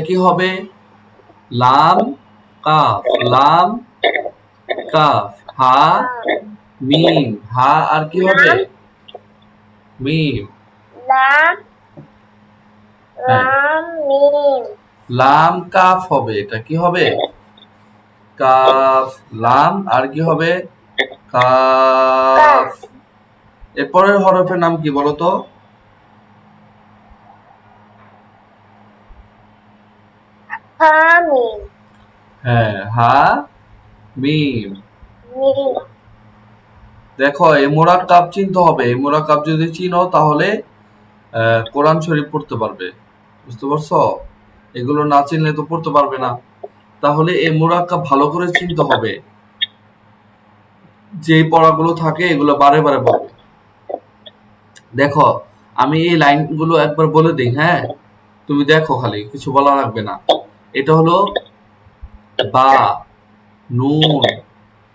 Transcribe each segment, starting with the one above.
কি হবে? লাম কাফ, লাম কাফ, হা মিম, হা আর কি হবে? মিম। লাম হ্যাঁ, লাম মিম লাম কাফ হবে, এটা কি হবে? কাফ, লাম আর কি হবে? কাফ। কাফ এরপরের হরফের নাম কি বলতো? হা মিম হ্যাঁ, হা মিম। মিম দেখো এই মুরাক্কাব চিনতে হবে, এই মুরাক্কাব যদি চিনো তাহলে কোরআন শরীফ পড়তে পারবে। বুঝতে পারছো? এগুলো না চিনলে তো পড়তে পারবে না। তাহলে এই মুরাক্কাব ভালো করে চিনতে হবে। যে পড়াগুলো থাকে এগুলো বারে বারে পড়বে। দেখো আমি এই লাইনগুলো একবার বলে দিই, হ্যাঁ? তুমি দেখো, খালি কিছু বলা লাগবে না। এটা হলো বা, নুন,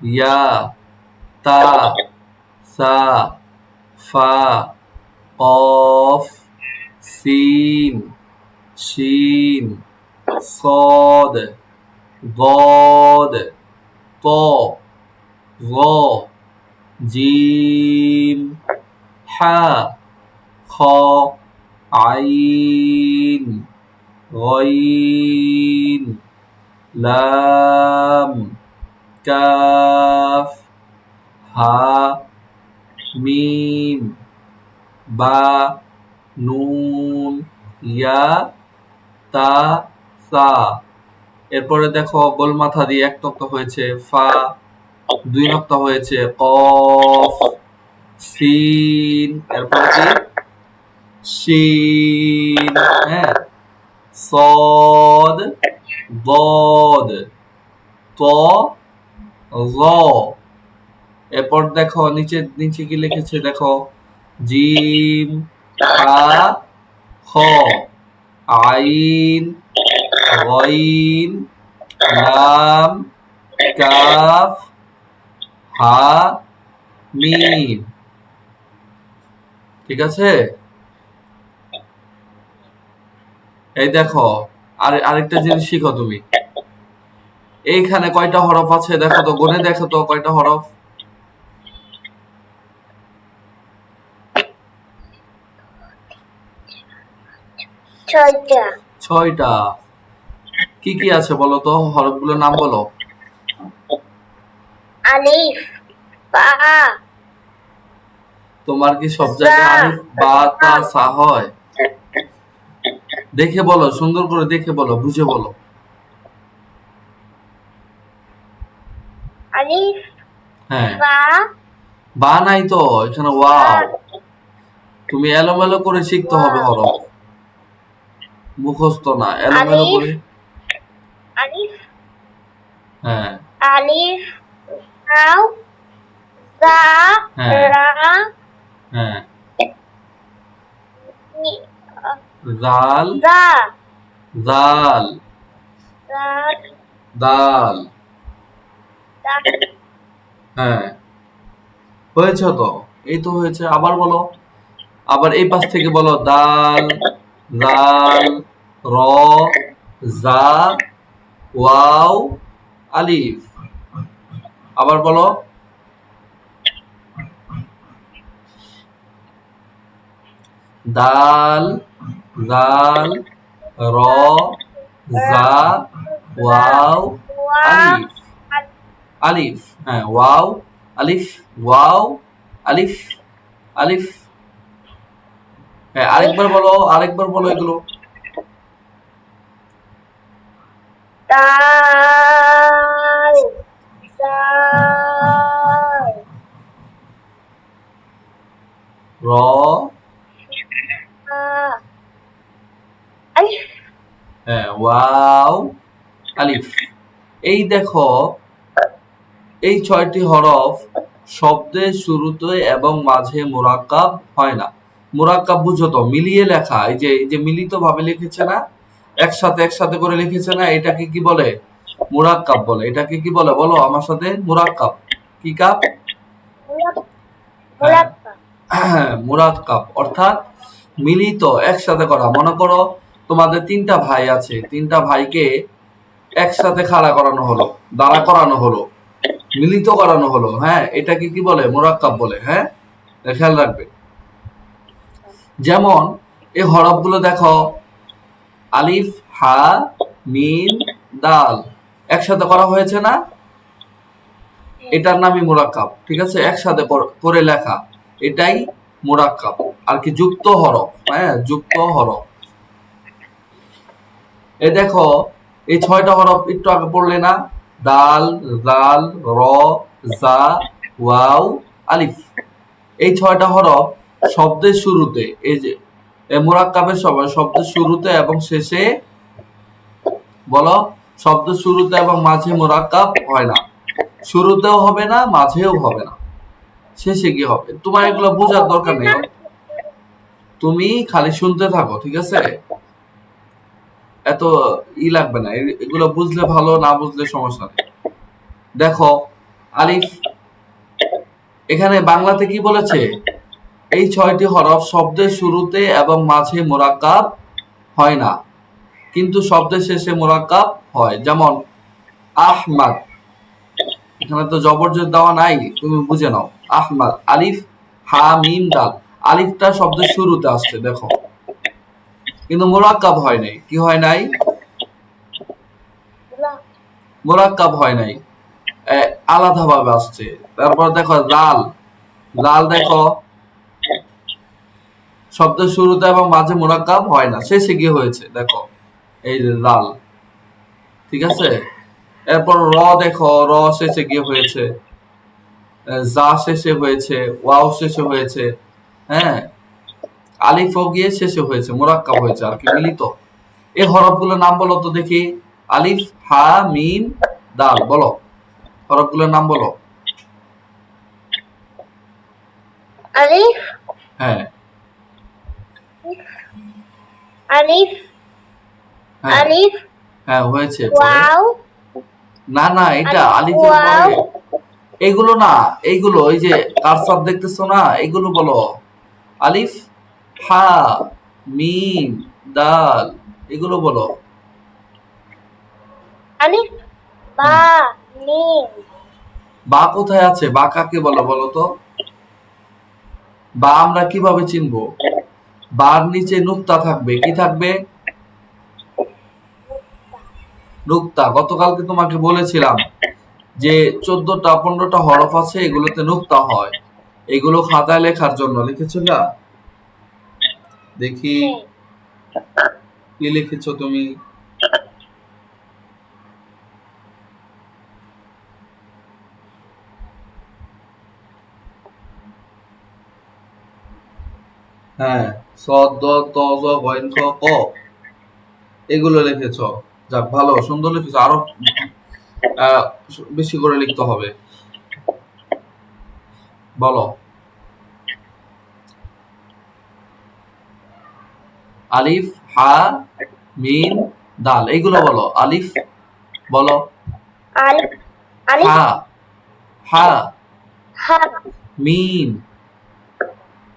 ইয়া, তা, সা, ফা, কফ, সিন, শিন, صاد ضاد ط ظ جيم ح خ عين غين لام كاف ها ميم বা নুন ইয়া তা সা। এরপরে দেখো গোল মাথা দিয়ে এক নক্তা হয়েছে ফা, দুই নক্তা হয়েছে কফ, সিন, এরপরে কি শিন, হ্যাঁ, صاد ضاد ط ظ। এরপর দেখো নিচে নিচে কি লিখেছে দেখো, জিম, হা, খ, আইন, গইন, লাম, কাফ, হা মিম। ঠিক আছে? এই দেখো আরেকটা জিনিস শিখো তুমি। এইখানে কয়টা হরফ আছে দেখো তো, গুনে দেখো তো কয়টা হরফ? ছয়টা 6টা। কি কি আছে বলো তো, হরফগুলোর নাম বলো। আলিফ বা তোমার কি সব জা জায়গায় আলিফ বা তা সা হয়? দেখে বলো, সুন্দর করে দেখে বলো, বুঝে বলো। আলিফ হ্যাঁ, বা বা নাই তো, এখানে জা ওয়াও। তুমি এলোমেলো করে শিখতে হবে ওয়াও হরফ, মুখস্থ না, এলোমেলো আলিফ করে। আলিফ হ্যাঁ, আলিফ রাও জা হ্যাঁ, রা হ্যাঁ, মি জাল, জা জাল, দাল দাল। দাল হ্যাঁ, হয়েছে তো, এই তো হয়েছে। আবার বলো, আবার এই পাশ থেকে বলো, দাল, লাল, র, জা, ওয়াও, আলিফ। আবার বলো, দাল, জাল, র, জা, ওয়াও, ওয়াও আলিফ। আলিফ, হ্যাঁ, ওয়াও, আলিফ, ওয়াও, আলিফ, আলিফ। হ্যাঁ, আলিফ আরেকবার বলো এগুলো। দাল দাল র, আলিফ হ্যাঁ, ওয়াও, আলিফ। এই দেখো, এই 6টি হরফ শব্দের শুরুতে এবং মাঝে মুরাক্কাব হয় না। মুরাক্কাব বুঝো তো, মিলিয়ে লেখা, এই যে মিলিত ভাবে লিখেছে না, একসাথে একসাথে করে লিখেছে না, এটাকে কি বলে? মুরাক্কাব বলে। এটাকে কি বলে বলো আমার সাথে? মুরাক্কাব। কি কাপ? হ্যাঁ, মুরাক্কাব মুরাক্কাব অর্থাৎ মিলিত, একসাথে করা। মনে করো তোমাদের তিনটা ভাই আছে, তিনটা ভাইকে একসাথে খাড়া করানো হলো, দাঁড়া করানো হলো, মিলিত করানো হলো। হ্যাঁ, এটাকে কি বলে? মুরাক্কাব বলে। হ্যাঁ, খেয়াল রাখবে। যেমন এই হরফগুলো দেখো, আলিফ, হা, মিম, দাল একসাথে করা হয়েছে না? এটার নামই মুরাক্কাব। ঠিক আছে, একসাথে করে লেখা, এটাই মুরাক্কাব। আর কি যুক্ত হরফ। হ্যাঁ, যুক্ত হরফ। এই দেখো, এই 6টা হরফ একটু আগে পড়লে না? দাল, জাল, র, জা, ওয়াও, আলিফ। এই 6টা হরফ শব্দের শুরুতে, এই যে মুরাক্কাবের সময় শব্দের শুরুতে এবং শেষে, বলো, শব্দের শুরুতে এবং মাঝে মুরাক্কাব হয় না। শুরুতেও হবে না, মাঝেও হবে না, শেষে কি হবে? তোমার এগুলো বোঝার দরকার নেই, তুমি খালি শুনতে থাকো। ঠিক আছে, এত লাগবে না, এগুলো বুঝলে ভালো, না বুঝলে সমস্যা নেই। দেখো, আলিফ, এখানে বাংলাতে কি বলেছে? এই 6টি হরফ শব্দের শুরুতে এবং মাঝে মুরাক্কাব হয় না, কিন্তু শব্দের শেষে মুরাক্কাব হয়। যেমন আহমাদ, এখানে তো জবরজের দেওয়া নাই, তুমি বুঝে নাও। আহমাদ, আলিফ, হা, মিম, দাল। আলিফটা শব্দের শুরুতে আসছে, দেখো, কিন্তু মুরাক্কাব হয় নাই। কি হয় নাই? মুরাক্কাব হয় নাই, আলাদাভাবে আসছে। তারপর দেখো লাল, লাল দেখো, শব্দের শুরুতে এবং মাঝে মুরাক্কাব হয় না, শেষে গিয়ে হয়েছে। দেখো, এই যে লাল। ঠিক আছে, এরপর র দেখো, র শেষে গিয়ে হয়েছে, জা শেষে হয়েছে, ওয়াও শেষে হয়েছে। হ্যাঁ, আলিফও গিয়ে শেষে হয়েছে, মুরাক্কাব হয়েছে আর কি, মিলিত। এই হরফগুলোর নাম বলো তো দেখি। আলিফ, হা, মিম, দাল, বলো হরফগুলোর নাম বলো। আলিফ, হ্যাঁ, আলিফ, হ্যাঁ, আলিফ, হ্যাঁ, হয়েছে। ওয়াও, না না, এটা আলিফ, আলিফের ওয়াও, পরে। এগুলো না, এইগুলো, ওই যে কারসর দেখতেছো না, এগুলো বলো। আলিফ, হা, মিম, দাল, এগুলো বলো। আলিফ, বা, মিম, বা কোথায় আছে? বা কাকে বলো বলো তো? বা আমরা কিভাবে চিনবো? বার নিচে নুক্তা থাকবে। কি থাকবে? নুক্তা। গতকালকে তোমাকে বলেছিলাম যে 14টা 15টা হরফ আছে, এগুলোতে নুক্তা হয়। এগুলো খাতায় লেখার জন্য লিখেছো না? দেখি কি লিখেছো তুমি। হ্যাঁ, সদ, দ, ত, জ, গইন, খ, ক, এগুলো লিখেছো। যাক, ভালো, সুন্দর লিখেছো। আরো আহ, বেশি করে লিখতে হবে। বলো। আলিফ, হা, মিম, দাল, এইগুলো বলো। আলিফ বলো। আলিফ, আলিফ, হা, হা, হা, মিম,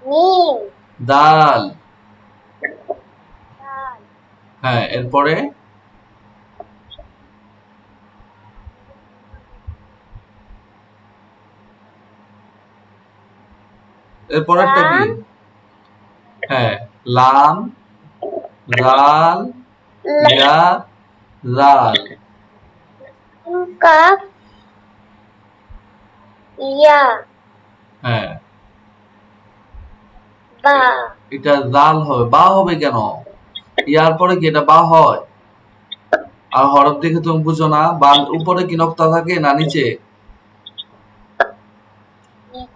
মিম, দাল। দাল, হ্যাঁ, এরপরে এরপরেরটা কি? লাম, হ্যাঁ, লাম, রাল, ইয়া, রাল। কাফ, ইয়া, হ্যাঁ, বা, এটা জাল হবে। বা হবে কেন? ইয়ার পরে কি এটা বা হয়? আর হরফ দেখে তুমি বুঝো না? বা উপরে কি নক্তা থাকে না নিচে?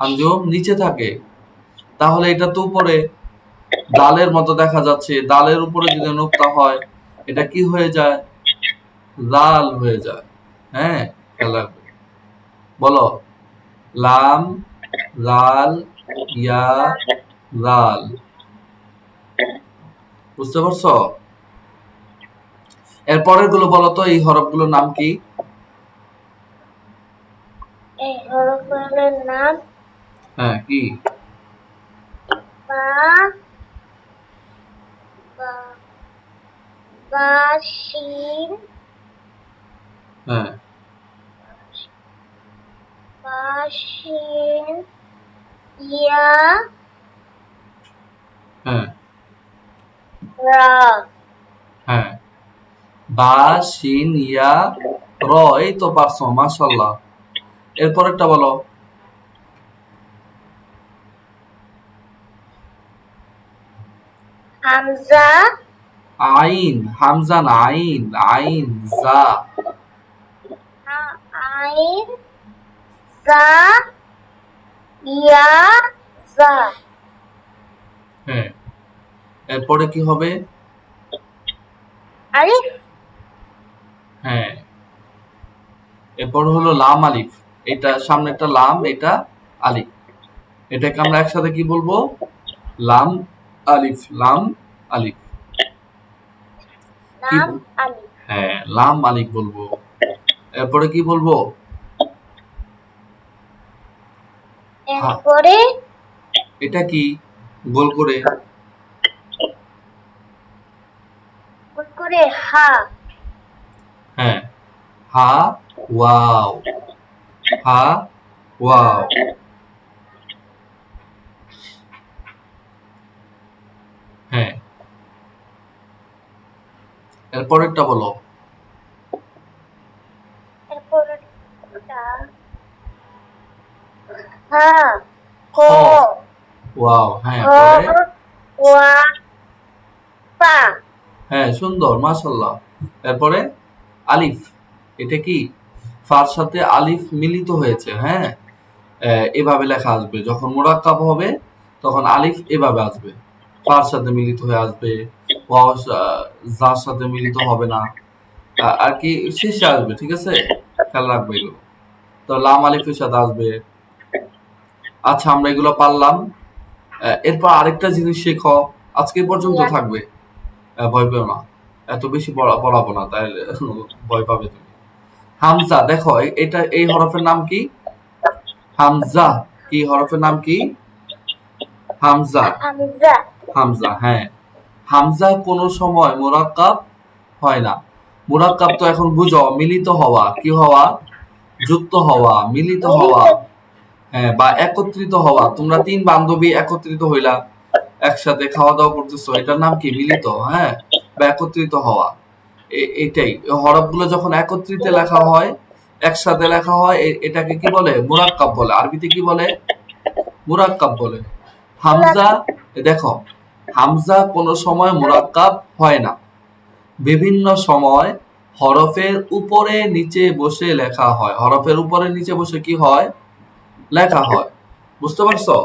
আঞ্জুম, নিচে থাকে। তাহলে এটা তো উপরে, দালের মতো দেখা যাচ্ছে। দালের উপরে যদি নোক্তা হয়, এটা কি হয়ে যায়? লাল হয়ে যায়। হ্যাঁ, খেয়াল রাখবে। বলো, লাম, লাল, ইয়া, লাল। বুঝতে পারছো? এর পরের গুলো বলো তো, এই হরফগুলোর নাম কি? এই হরফগুলোর নাম হ্যাঁ, কি? বা, বা, বা শিন হ্যাঁ বা শিন ইয়া হ্যাঁ রা হ্যাঁ বা শিন ইয়া র। এই তো পারছো, মাশাআল্লাহ। এরপর একটা বলো। হামজা আইন, হামজা না, আইন, আইন জা। আইন জা ইয়া জা হ্যাঁ, এরপরে কি হবে? আলিফ হ্যাঁ, এরপর হলো লাম আলিফ। এটা সামনেটা লাম, এটা আলিফ। এটাকে আমরা একসাথে কি বলবো? লাম আলিফ, লাম আলিফ। কি নাম আলিফ হ্যাঁ, লাম আলিফ বলবো। এরপরে কি বলবো? হা, এরপরে এটা কি? গোল করে। গোল করে হা হ্যাঁ, হা ওয়াও, হা ওয়াও। হ্যাঁ, এরপরেরটা বলো। এরপরটা হা হ খ ওয়াও। হ্যাঁ, হ পরে ওয়া পা হ্যাঁ, সুন্দর, মাশাআল্লাহ। এরপরে আলিফ। এটা কি? ফার সাথে আলিফ মিলিত হয়েছে। হ্যাঁ, এভাবে লেখা আসবে। যখন মুরাক্কাব হবে তখন আলিফ এভাবে আসবে, ফার সাথে মিলিত হয়ে আসবে। ওয়াও যার সাথে মিলিত হবে না। আর কি শেষে আসবে, ঠিক আছে? খেয়াল রাখবে এগুলো। তো লাম আলিফের সাথে আসবে। আচ্ছা, আমরা এগুলো পারলাম। এরপর আরেকটা জিনিস শেখো। আজকে এ পর্যন্ত ইয়া থাকবে। ভয় পেও না। এত বেশি পড়াবো না, তাই ভয় পাবে তুমি। হামজা, দেখো এটা, এই হরফের নাম কি? হামজা। কি হরফের নাম কি? হামজা। হামজা হামজা, হ্যাঁ। হামজা কোনো সময় মুরাক্কাব হয় না। মুরাক্কাব তো এখন বুঝো, মিলিত হওয়া। কি হওয়া? যুক্ত হওয়া, মিলিত হওয়া। মিলিত হ্যাঁ, বা একত্রিত হওয়া। তোমরা 3 বান্ধবী একত্রিত হইলা, একসাথে খাওয়া দাওয়া করতেছো, এটার নাম কি? মিলিত। হ্যাঁ, বা একত্রিত হওয়া। এটাই হরফগুলো যখন একত্রিত লেখা হয়, একসাথে লেখা হয়, এটাকে কি বলে? মুরাক্কাব বলে। আরবিতে কি বলে? মুরাক্কাব বলে। হামজা, দেখো, হামজা কোনো সময় মুরাক্কাব হয় না। বিভিন্ন সময় হরফের উপরে নিচে বসে লেখা হয়। হরফের উপরে নিচে বসে কি হয়? লেখা হয়। বুঝতে পারছো?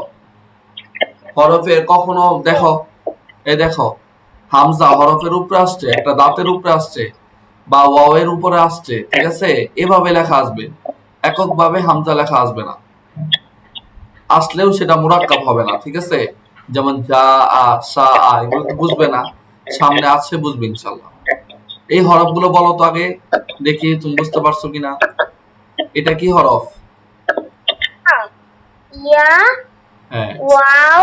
হরফের কখনো দেখো, এই দেখো, হামজা হরফের উপরে আসছে, একটা দাঁতের উপরে আসছে, বা ওয়াও এর উপরে আসছে, ঠিক আছে? এভাবে লেখা আসবে। এককভাবে হামজা লেখা আসবে না। আসলেও সেটা মুরাক্কাব হবে না, ঠিক আছে? যেমন জা, আ, সা, আ, এগুলো তো বুঝবে না। সামনে আছে, বুঝবে ইনশাল্লাহ। এই হরফগুলো বলো তো আগে, দেখি তুমি বুঝতে পারছো কিনা। এটা কি হরফ? ইয়া হ্যাঁ ওয়াও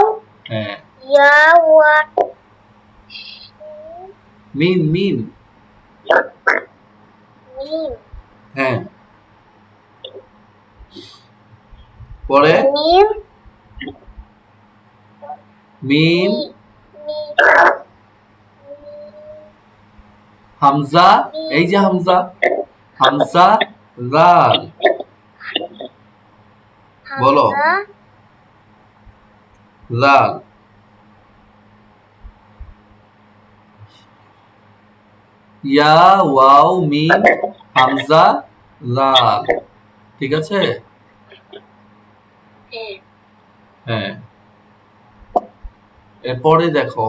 হ্যাঁ, ইয়া ওয়া মিম, মিম। মিম হ্যাঁ, পরে মিম মিম, মি মি হামজা। এই যে হামজা, হামজা, জাল। বলো, হামজা জাল। ইয়া ওয়াও মিম হামজা জাল। ঠিক আছে? হ্যাঁ, এরপরে দেখো,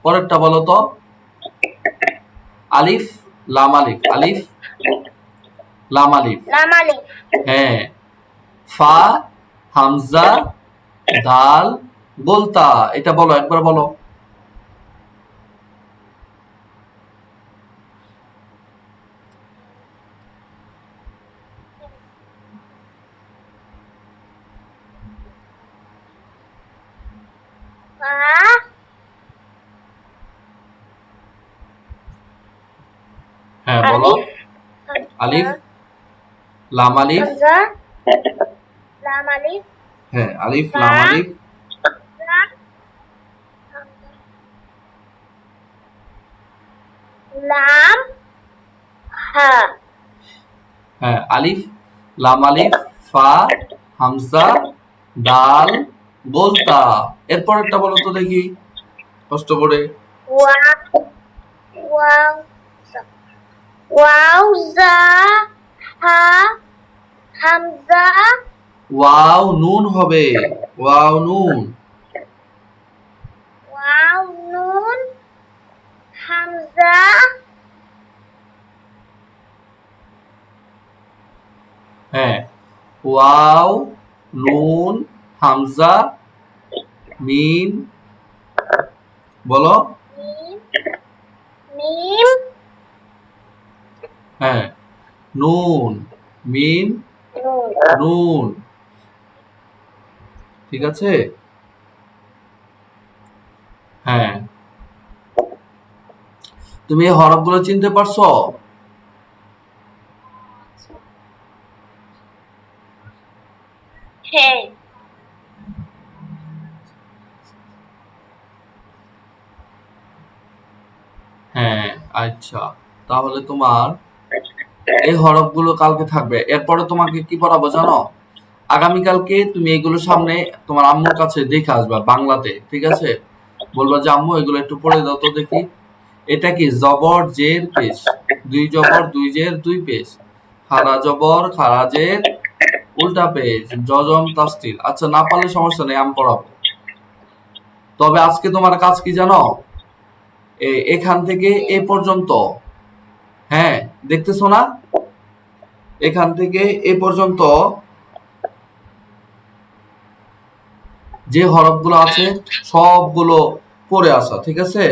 পরেরটা বলো তো। আলিফ, লাম আলিফ, আলিফ, লাম আলিফ। লাম আলিফ হ্যাঁ, ফা, হামজা, দাল, গোলতা। এটা বলো, একবার বলো। ফা হ্যাঁ বলো। আলিফ, লাম আলিফ, হামজা, লাম আলিফ, হ্যাঁ আলিফ বা, লাম আলিফ, রা, লাম, হা, হ্যাঁ আলিফ লাম আলিফ, ফা, হামজা, দাল, গোলতা। এরপর একটা বলো তো দেখি কষ্ট করে। ওয়া, ওয়াও, ওয়াও, জা, হা, হামজা, ওয়াও নুন হবে, ওয়াও নুন। ওয়াও, নুন, হামজা, হ্যাঁ ওয়াও নুন হামজা মিম, বলো। মিম, মিম, হ্যাঁ নুন মিম নুন। নুন, ঠিক আছে। হ্যাঁ তুমি এই হরফগুলো চিনতে পারছো? হ্যাঁ, হ্যাঁ আচ্ছা, তাহলে তোমার এই হরফগুলো কালকে থাকবে। এরপরে তোমাকে কি পড়াবো জানো? আগামীকালকে তুমি এগুলো সামনে তোমার আম্মুর কাছে দেখে আসবা বাংলাতে, ঠিক আছে? বলবা যে আম্মু এগুলো একটু পড়ে দাও তো দেখি। এটা কি? জবর জের পেশ, দুই জবর দুই জের দুই পেশ, খারা জবর খারা জের উল্টা পেশ, জজম তাসতিল। আচ্ছা না পারলে সমস্যা নেই, আমি পড়াবো। তবে আজকে তোমার কাজ কি জানো? এখান থেকে এ পর্যন্ত, হ্যাঁ দেখতেছো না? এখান থেকে এ পর্যন্ত যে হরফগুলো আছে সবগুলো পড়ে আসা, ঠিক আছে?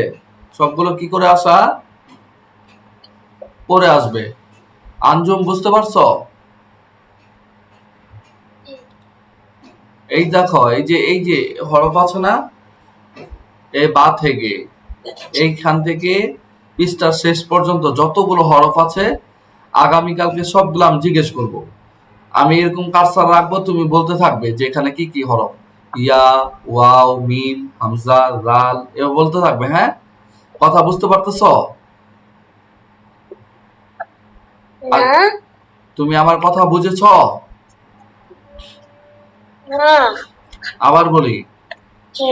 সবগুলো কি করে আসা? পড়ে আসবে। আঞ্জুম বুঝতে পারছো? এই দেখো এই যে হরফ আছে না, এই বা থেকে এইখান থেকে পৃষ্ঠার শেষ পর্যন্ত যতগুলো হরফ আছে আগামীকালকে সবগুলো আমি জিজ্ঞেস করব। আমি এরকম কারসার রাখবো, তুমি বলতে থাকবে যে এখানে কি কি হরফ। ইয়া, ওয়াও, মিম, হামজা, রাল, এভাবে বলতে থাকবে। হ্যাঁ কথা বুঝতে পারতেছো? আর না, তুমি আমার কথা বুঝেছো? না, আবার বলি, জি,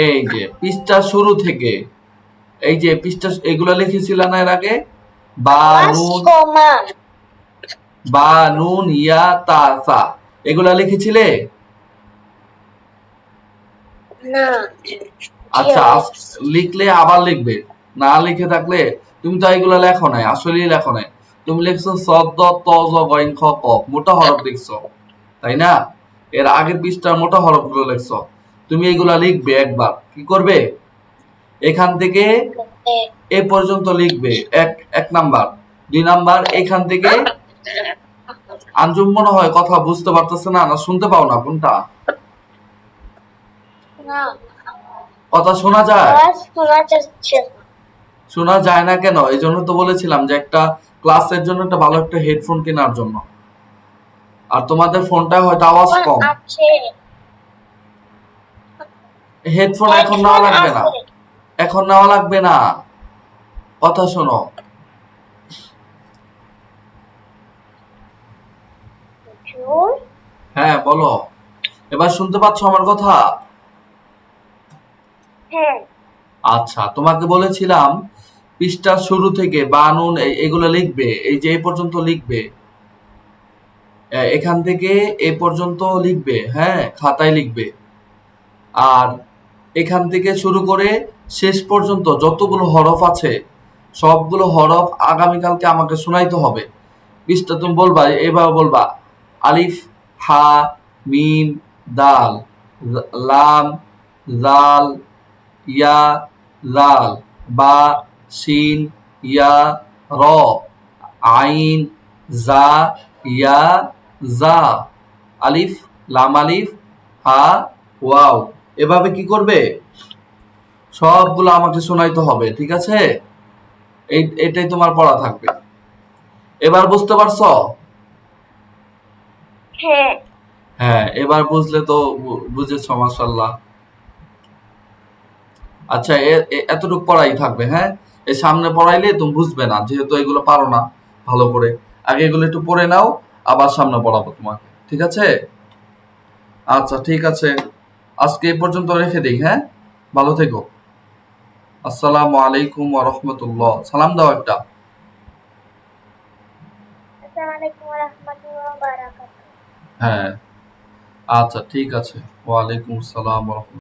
এই যে পৃষ্ঠা শুরু থেকে এই যে পৃষ্ঠা এগুলো লিখেছিল না এর আগে? বা ওয়াস, নুন, কমা, বা নুন ইয়া তা সা, এগুলা লিখেছিলে? না, আচ্ছা লিখলে আবার লিখবে, না লিখে থাকলে তুমি তো এগুলো লেখো নাই, আসলেই লেখো নাই। তুমি লিখছো সদ দ ত জ গইন খ ক, মোটা হরফ লিখছো, তাই না? এর আগের পৃষ্ঠার মোটা হরফ গুলো লিখছো। তুমি এগুলা লিখবে একবার, কি করবে? এখান থেকে এ পর্যন্ত লিখবে, এক এক নাম্বার। দুই নাম্বার এখান থেকে আঞ্জুম মনে হয় কথা বুঝতে পারতেছে না, না শুনতে পাও না কোনটা? না, কথা শোনা যায়? ওয়াস শোনা যাচ্ছে না। শোনা যায় না কেন? এই জন্য তো বলেছিলাম যে একটা ক্লাসের জন্য একটা ভালো একটা হেডফোন কেনার জন্য। আর তোমাদের ফোনটা হয়তো আওয়াজ হেডফোন কম। আছে, হেডফোন এখন নেওয়া হেডফোন লাগবে না, আছে। এখন নেওয়া লাগবে না। কথা শোনো। হুজুর, হ্যাঁ বলো, এবার শুনতে পাচ্ছ আমার কথা? হ্যাঁ, আচ্ছা তোমাকে বলেছিলাম পৃষ্ঠার শুরু থেকে বা নুন এগুলো লিখবে, এই যে এই পর্যন্ত লিখবে, এখান থেকে এ পর্যন্ত লিখবে, হ্যাঁ খাতায় লিখবে। আর এখান থেকে শুরু করে শেষ পর্যন্ত যতগুলো হরফ আছে সবগুলো হরফ আগামীকালকে আমাকে শোনাইতে হবে। পৃষ্ঠা তুমি বলবা, এভাবে বলবা, আলিফ, হা, মিম, দাল, লাম, জাল, ইয়া, জাল, বা, শিন, ইয়া, র, আইন, জা, ইয়া, জা, আলিফ, লাম আলিফ, হা, ওয়াও। এভাবে কি করবে? সবগুলো আমাকে শোনাইতে হবে, ঠিক আছে? এটাই তোমার পড়া থাকবে। এবার বুঝতে পারছো? হ্যাঁ। হ্যাঁ, এবার বুঝলে তো বুঝেছো, মাশাআল্লাহ। আচ্ছা, এতটুকু পড়াই থাকবে। হ্যাঁ, এর সামনে পড়াইলে তুমি বুঝবে না, যেহেতু এগুলো পারো না ভালো করে। আগে এগুলো একটু পড়ে নাও, আবার সামনে পড়াবো তোমাকে। ঠিক আছে? আচ্ছা, ঠিক আছে, আজকে এই পর্যন্ত রেখে দিই। হ্যাঁ, ভালো থেকো। আসসালামু আলাইকুম ওয়া রাহমাতুল্লাহ। সালাম দাও একটা। আসসালামু আলাইকুম ওয়া রাহমাতুল্লাহি ওয়া বারাকাতুহু। হ্যাঁ, আচ্ছা, ঠিক আছে। ওয়া আলাইকুম আসসালাম ওয়া রাহমাতুল্লাহ।